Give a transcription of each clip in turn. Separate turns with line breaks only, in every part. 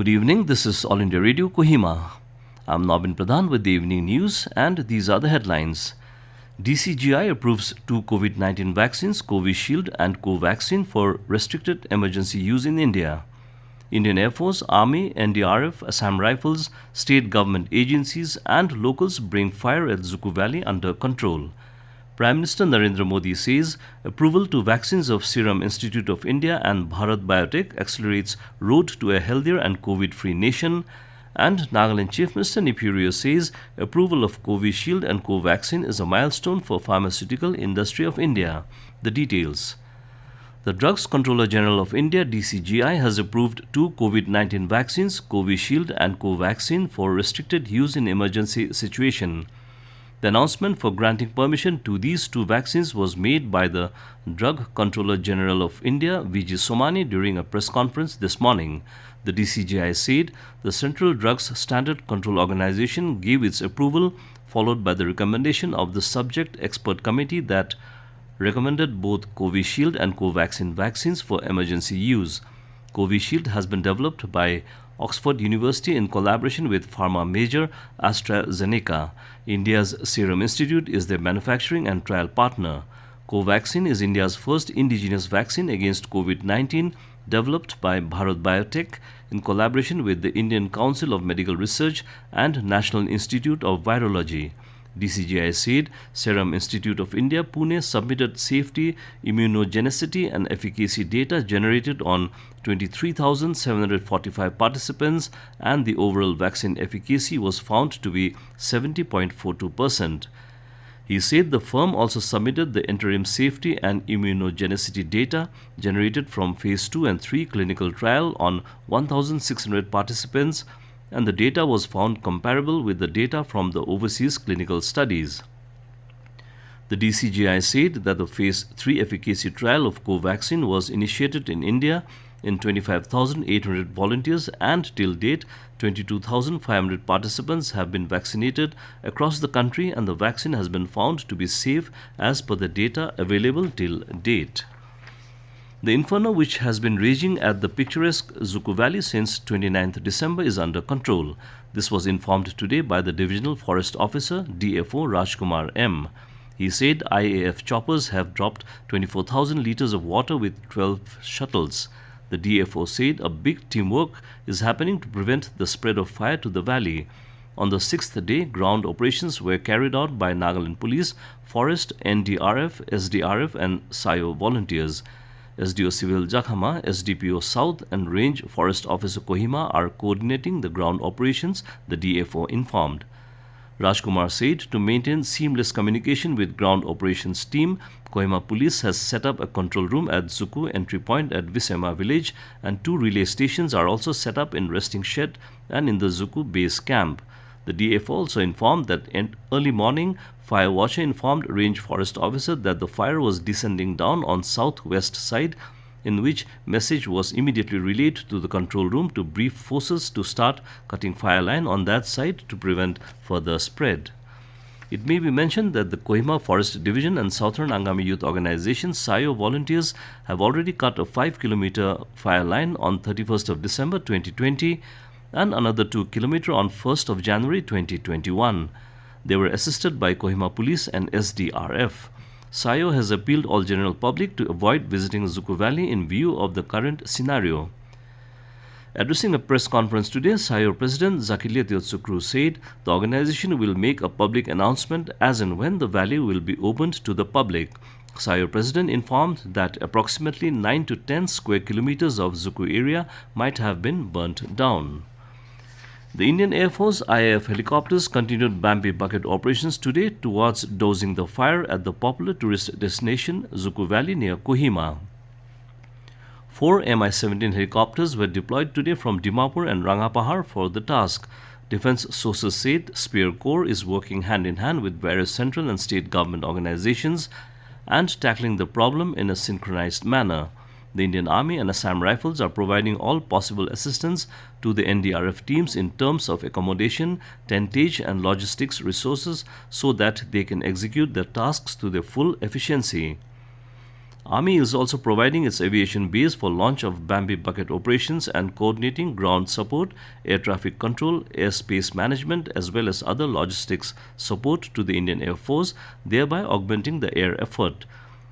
Good evening, this is All India Radio Kohima. I'm Nobin Pradhan with the evening news, and these are the headlines. DCGI approves two COVID-19 vaccines, Covishield and Covaxin, for restricted emergency use in India. Indian Air Force, Army, NDRF, Assam Rifles, state government agencies and locals bring fire at Zuku Valley under control. Prime Minister Narendra Modi says approval to vaccines of Serum Institute of India and Bharat Biotech accelerates road to a healthier and COVID-free nation. And Nagaland Chief Minister Nipurio says approval of Covishield and Covaxin is a milestone for pharmaceutical industry of India. The details. The Drugs Controller General of India, DCGI, has approved two COVID-19 vaccines, Covishield and Covaxin, for restricted use in emergency situation. The announcement for granting permission to these two vaccines was made by the Drug Controller General of India, V.G. Somani, during a press conference this morning. The DCGI said the Central Drugs Standard Control Organization gave its approval, followed by the recommendation of the subject expert committee that recommended both Covishield and Covaxin vaccines for emergency use. Covishield has been developed by Oxford University in collaboration with pharma major AstraZeneca. India's Serum Institute is their manufacturing and trial partner. Covaxin is India's first indigenous vaccine against COVID-19, developed by Bharat Biotech in collaboration with the Indian Council of Medical Research and National Institute of Virology. DCGI said Serum Institute of India, Pune submitted safety, immunogenicity and efficacy data generated on 23,745 participants, and the overall vaccine efficacy was found to be 70.42%. He said the firm also submitted the interim safety and immunogenicity data generated from phase 2 and 3 clinical trial on 1,600 participants, and the data was found comparable with the data from the overseas clinical studies. The DCGI said that the phase 3 efficacy trial of Covaxin was initiated in India in 25,800 volunteers, and till date 22,500 participants have been vaccinated across the country, and the vaccine has been found to be safe as per the data available till date. The inferno, which has been raging at the picturesque Zuku Valley since 29th December, is under control. This was informed today by the Divisional Forest Officer, DFO Rajkumar M. He said IAF choppers have dropped 24,000 litres of water with 12 shuttles. The DFO said a big teamwork is happening to prevent the spread of fire to the valley. On the sixth day, ground operations were carried out by Nagaland Police, Forest, NDRF, SDRF and SAIO volunteers. SDO Civil Jakhama, SDPO South and Range Forest Officer Kohima are coordinating the ground operations, the DFO informed. Rajkumar said to maintain seamless communication with ground operations team, Kohima Police has set up a control room at Zuku entry point at Visema village, and two relay stations are also set up in resting shed and in the Zuku base camp. The DFO also informed that in early morning, fire watcher informed Range Forest Officer that the fire was descending down on southwest side, in which message was immediately relayed to the control room to brief forces to start cutting fire line on that side to prevent further spread. It may be mentioned that the Kohima Forest Division and Southern Angami Youth Organization SAIO volunteers have already cut a 5-kilometer fire line on 31st of December 2020 and another 2 km on 1st of January 2021. They were assisted by Kohima Police and SDRF. SAIO has appealed all general public to avoid visiting Zuku Valley in view of the current scenario. Addressing a press conference today, SAIO President Zakilia Teotsukru said the organization will make a public announcement as and when the valley will be opened to the public. SAIO President informed that approximately 9 to 10 square kilometers of Zuku area might have been burnt down. The Indian Air Force IAF helicopters continued Bambi bucket operations today towards dozing the fire at the popular tourist destination Zuku Valley near Kohima. 4 Mi-17 helicopters were deployed today from Dimapur and Rangapahar for the task. Defense sources said Spear Corps is working hand in hand with various central and state government organizations and tackling the problem in a synchronized manner. The Indian Army and Assam Rifles are providing all possible assistance to the NDRF teams in terms of accommodation, tentage and logistics resources so that they can execute their tasks to their full efficiency. Army is also providing its aviation base for launch of Bambi bucket operations and coordinating ground support, air traffic control, airspace management, as well as other logistics support to the Indian Air Force, thereby augmenting the air effort.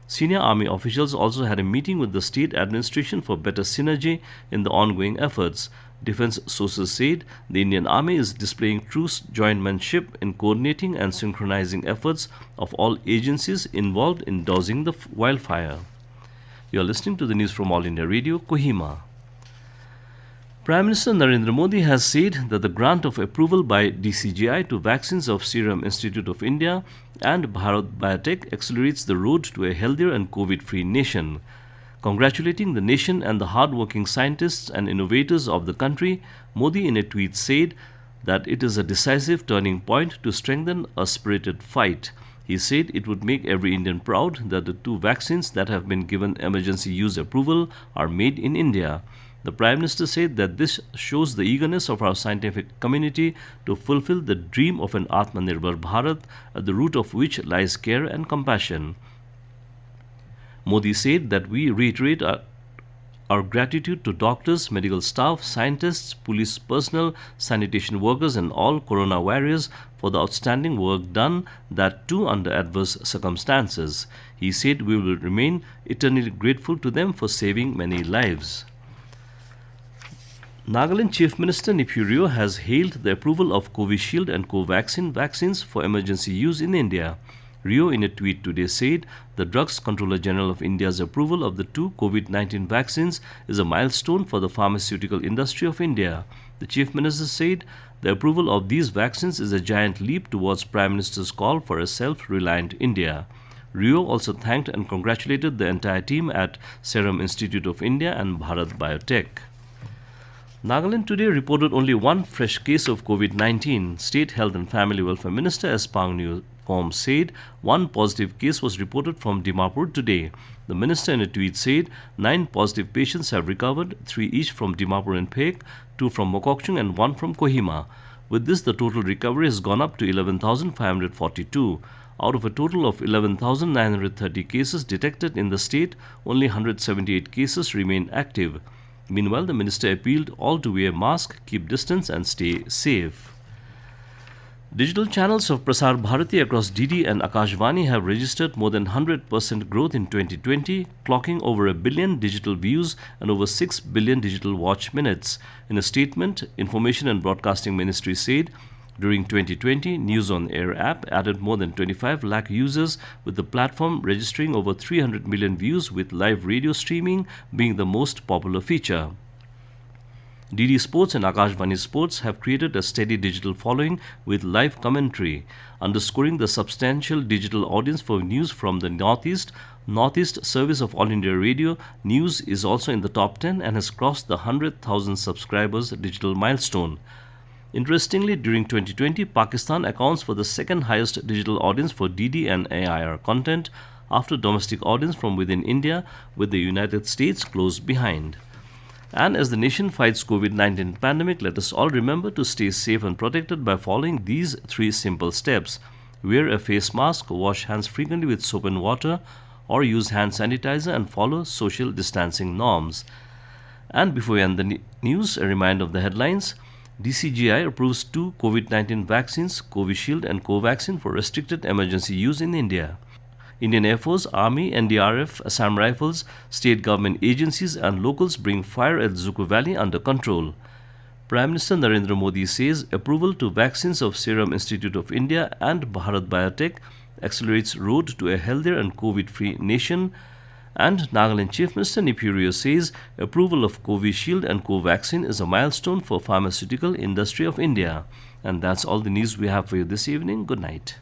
Senior Army officials also had a meeting with the state administration for better synergy in the ongoing efforts. Defense sources said the Indian Army is displaying true jointmanship in coordinating and synchronizing efforts of all agencies involved in dousing the wildfire. You are listening to the news from All India Radio, Kohima. Prime Minister Narendra Modi has said that the grant of approval by DCGI to vaccines of Serum Institute of India and Bharat Biotech accelerates the road to a healthier and COVID-free nation. Congratulating the nation and the hard-working scientists and innovators of the country, Modi in a tweet said that it is a decisive turning point to strengthen a spirited fight. He said it would make every Indian proud that the two vaccines that have been given emergency use approval are made in India. The Prime Minister said that this shows the eagerness of our scientific community to fulfill the dream of an Atmanirbhar Bharat, at the root of which lies care and compassion. Modi said that we reiterate our gratitude to doctors, medical staff, scientists, police personnel, sanitation workers, and all corona warriors for the outstanding work done, that too under adverse circumstances. He said we will remain eternally grateful to them for saving many lives. Nagaland Chief Minister Neiphiu Rio has hailed the approval of Covishield and Covaxin vaccines for emergency use in India. Rio in a tweet today said the Drugs Controller General of India's approval of the two COVID-19 vaccines is a milestone for the pharmaceutical industry of India. The Chief Minister said the approval of these vaccines is a giant leap towards Prime Minister's call for a self-reliant India. Rio also thanked and congratulated the entire team at Serum Institute of India and Bharat Biotech. Nagaland today reported only one fresh case of COVID-19. State Health and Family Welfare Minister S. Pangneupom said one positive case was reported from Dimapur today. The minister in a tweet said 9 positive patients have recovered, 3 each from Dimapur and Phek, 2 from Mokokchung and 1 from Kohima. With this, the total recovery has gone up to 11,542. Out of a total of 11,930 cases detected in the state, only 178 cases remain active. Meanwhile, the minister appealed all to wear masks, keep distance and stay safe. Digital channels of Prasar Bharati across DD and Akashvani have registered more than 100% growth in 2020, clocking over 1 billion digital views and over 6 billion digital watch minutes. In a statement, Information and Broadcasting Ministry said, during 2020, News on Air app added more than 25 lakh users, with the platform registering over 300 million views, with live radio streaming being the most popular feature. DD Sports and Akashvani Sports have created a steady digital following with live commentary, underscoring the substantial digital audience for news from the Northeast. Northeast service of All India Radio News is also in the top 10 and has crossed the 100,000 subscribers digital milestone. Interestingly, during 2020, Pakistan accounts for the second highest digital audience for DD and AIR content after domestic audience from within India, with the United States close behind. And as the nation fights COVID-19 pandemic, let us all remember to stay safe and protected by following these 3 simple steps. Wear a face mask, wash hands frequently with soap and water, or use hand sanitizer, and follow social distancing norms. And before we end the news, a reminder of the headlines. DCGI approves 2 COVID-19 vaccines, Covishield and Covaxin, for restricted emergency use in India. Indian Air Force, Army, NDRF, Assam Rifles, state government agencies and locals bring fire at Zuku Valley under control. Prime Minister Narendra Modi says approval to vaccines of Serum Institute of India and Bharat Biotech accelerates road to a healthier and COVID-free nation. And Nagaland Chief Minister Neiphiu Rio says approval of Covishield and Covaxin is a milestone for pharmaceutical industry of India. And that's all the news we have for you this evening. Good night.